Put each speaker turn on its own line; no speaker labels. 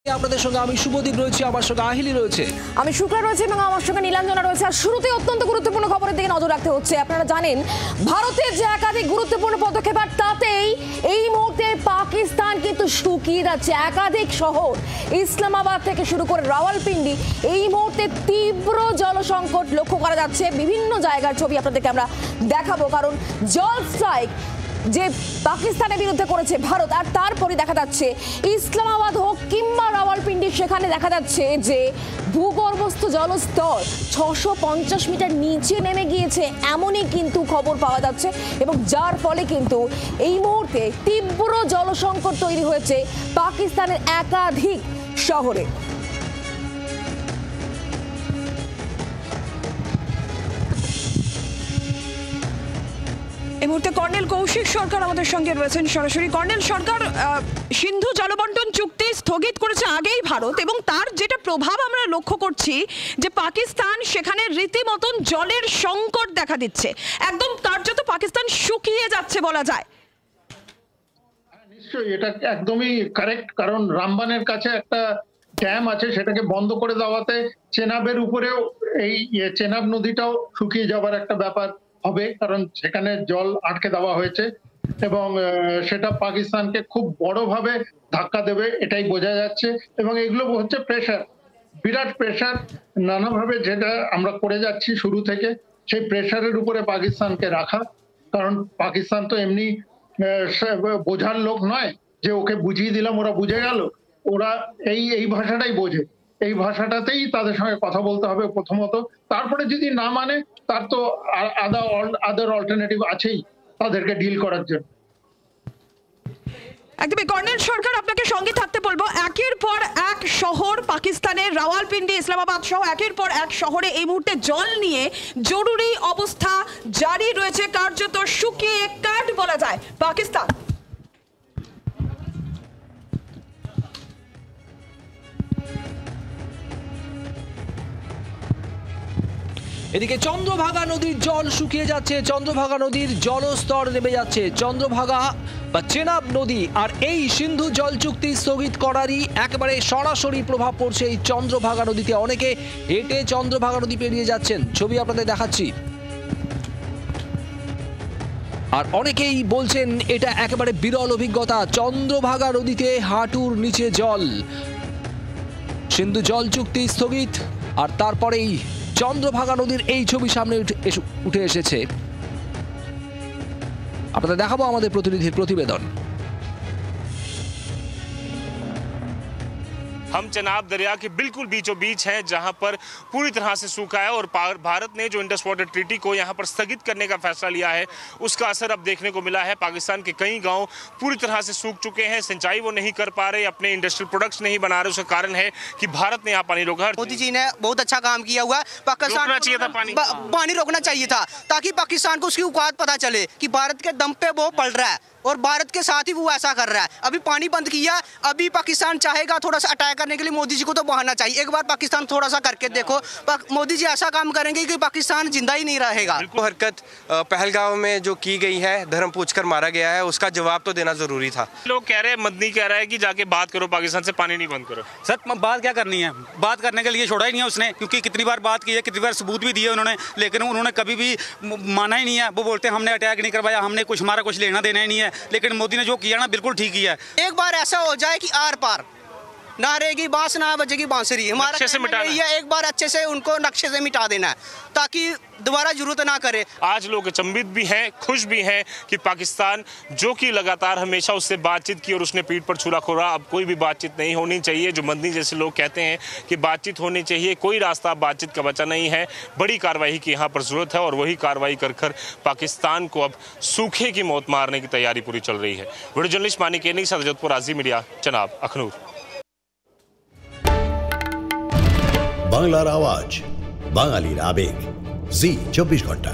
আপনাদের সঙ্গে আমি শুভদীপ রয়েছে, আমার সঙ্গে আহিলি রয়েছে,
আমি শুক্লা রয়েছে এবং আমার সঙ্গে নীলাঞ্জনা রয়েছে। আর শুরুতে অত্যন্ত গুরুত্বপূর্ণ খবরের দিকে নজর রাখতে হচ্ছে। আপনারা জানেন ভারতের যে একাধিক গুরুত্বপূর্ণ পদক্ষেপ, আর তাতেই এই মুহূর্তে পাকিস্তান কিন্তু শুকিয়ে যাচ্ছে। একাধিক শহর ইসলামাবাদ থেকে শুরু করে রাওয়ালপিন্ডি এই মুহূর্তে তীব্র জলসংকট লক্ষ্য করা যাচ্ছে। বিভিন্ন জায়গার ছবি আপনাদেরকে আমরা দেখাবো, কারণ জল স্ট্রাইক যে পাকিস্তানের বিরুদ্ধে করেছে ভারত, আর তারপরে দেখা যাচ্ছে ইসলামাবাদ হোক কিংবা রাওয়ালপিন্ডি, সেখানে দেখা যাচ্ছে যে ভূগর্ভস্থ জলস্তর 650 মিটার নিচে নেমে গিয়েছে, এমনই কিন্তু খবর পাওয়া যাচ্ছে। এবং যার ফলে কিন্তু এই মুহূর্তে তীব্র জলসংকট তৈরি হয়েছে পাকিস্তানের একাধিক শহরে।
এই মুহূর্তে কর্নেল কৌশিক সরকার আমাদের সঙ্গে রয়েছেন সরাসরি। কর্নেল সরকার, সিন্ধু জলবন্টন চুক্তি স্থগিত করেছে আগেই ভারত, এবং তার যেটা প্রভাব আমরা লক্ষ্য করছি যে পাকিস্তান সেখানে রীতিমতন জলের সংকট দেখা দিচ্ছে, একদম কার্যত পাকিস্তান শুকিয়ে যাচ্ছে বলা যায়।
নিশ্চয়ই এটা একদমই কারেক্ট, কারণ রামবানের কাছে একটা ড্যাম আছে, সেটাকে বন্ধ করে দেওয়াতে চেনাবের উপরেও এই চেনাব নদীটাও শুকিয়ে যাওয়ার একটা ব্যাপার হবে, কারণ সেখানে জল আটকে দেওয়া হয়েছে এবং সেটা পাকিস্তানকে খুব বড়ভাবে ধাক্কা দেবে, এটাই বোঝা যাচ্ছে। এবং এগুলো হচ্ছে প্রেশার, বিরাট প্রেশার নানাভাবে যেটা আমরা করে যাচ্ছি শুরু থেকে, সেই প্রেশারের উপরে পাকিস্তানকে রাখা। কারণ পাকিস্তান তো এমনি বোঝার লোক নয় যে ওকে বুঝিয়ে দিলাম ওরা বুঝে গেল, ওরা এই ভাষাটাই বোঝে, এই ভাষাটাতেই তাদের সঙ্গে কথা বলতে হবে প্রথমত। তারপরে যদি না মানে তার তো আদার অল্টারনেটিভ আছেই তাদেরকে ডিল করার জন্য।
একদমই কর্নেল সরকার, আপনাকে সঙ্গে থাকতে বলবো। একের পর এক শহর পাকিস্তানের রাওয়ালপিন্ডি, ইসলামাবাদ সহ একের পর এক শহরে এই মুহূর্তে জল নিয়ে জরুরি অবস্থা জারি রয়েছে, কার্যত শুকিয়ে কাঠ বলা যায় পাকিস্তান।
এদিকে চন্দ্রভাগা নদীর জল শুকিয়ে যাচ্ছে, চন্দ্রভাগা নদীর জলস্তর নেমে যাচ্ছে। চন্দ্রভাগা বা চেনাব নদী আর এই সিন্ধু জল চুক্তি স্থগিত করারই একেবারে সরাসরি প্রভাব পড়ছে এই চন্দ্রভাগা নদীতে। অনেকে হেঁটে চন্দ্রভাগা নদী পেরিয়ে যাচ্ছেন, ছবি আপনাদের দেখাচ্ছি। আর অনেকেই বলছেন এটা একেবারে বিরল অভিজ্ঞতা, চন্দ্রভাগা নদীতে হাঁটুর নিচে জল। সিন্ধু জল চুক্তি স্থগিত আর তারপরেই চন্দ্রভাগা নদীর এই ছবি সামনে উঠে এসেছে। আপনাদের দেখাবো আমাদের প্রতিনিধির প্রতিবেদন।
हम चनाब दरिया के बिल्कुल बीचों बीच हैं, जहां पर पूरी तरह से सूखा है और भारत ने जो इंडस वाटर ट्रीटी को यहां पर स्थगित करने का फैसला लिया है, उसका असर अब देखने को मिला है। पाकिस्तान के कई गांव पूरी तरह से सूख चुके हैं, सिंचाई वो नहीं कर पा रहे, अपने इंडस्ट्रियल प्रोडक्ट्स नहीं बना रहे। उसका कारण है कि भारत ने यहाँ पानी रोका।
मोदी जी ने बहुत अच्छा काम किया हुआ, पाकिस्तान
रोकना चाहिए था,
पानी रोकना चाहिए था, ताकि पाकिस्तान को उसकी औकात पता चले कि भारत के दम पे वो पड़ रहा है और भारत के साथ ही वो ऐसा कर रहा है। अभी पानी बंद किया, अभी पाकिस्तान चाहेगा थोड़ा सा अटैक करने के लिए मोदी जी को तो बहाना चाहिए। एक बार पाकिस्तान थोड़ा सा करके देखो, मोदी जी ऐसा काम करेंगे कि पाकिस्तान जिंदा ही नहीं रहेगा।
हरकत पहलगांव में जो की गई है, धर्म पूछकर मारा गया है, उसका जवाब तो देना जरूरी था।
लोग कह रहे हैं, मदनी कह रहा है कि जाके बात करो पाकिस्तान से, पानी नहीं बंद करो।
सर बात क्या करनी है, बात करने के लिए छोड़ा ही नहीं है उसने, क्योंकि कितनी बार बात की है, कितनी बार सबूत भी दिए उन्होंने, लेकिन उन्होंने कभी भी माना ही नहीं है। वो बोलते हैं हमने अटैक नहीं करवाया, हमने कुछ हमारा कुछ लेना देना ही नहीं है, लेकिन मोदी ने जो किया ना बिल्कुल ठीक किया है।
एक बार ऐसा हो जाए कि आर पार ना रहेगी बांस ना बजेगी बांसुरी, हमारा
नक्शे से मिटाना
है, एक बार अच्छे से उनको नक्शे से मिटा देना है ताकि दोबारा जरूरत ना करे।
आज लोग अचंभित भी हैं, खुश भी हैं कि पाकिस्तान जो कि लगातार हमेशा उससे बातचीत की और उसने पीठ पर छुरा खोला, अब कोई भी बातचीत नहीं होनी चाहिए। जो मदनी जैसे लोग कहते हैं कि बातचीत होनी चाहिए, कोई रास्ता बातचीत का बचा नहीं है। बड़ी कार्रवाई की यहाँ पर जरूरत है और वही कार्रवाई कर पाकिस्तान को अब सूखे की मौत मारने की तैयारी पूरी चल रही है। वीडियो जर्नलिस्ट मानिक केनी, सदजतपुर आजी मीडिया, चनाब, अखनूर।
বাংলার আওয়াজ, বাঙালির আবেগ, জি 24 ঘন্টা।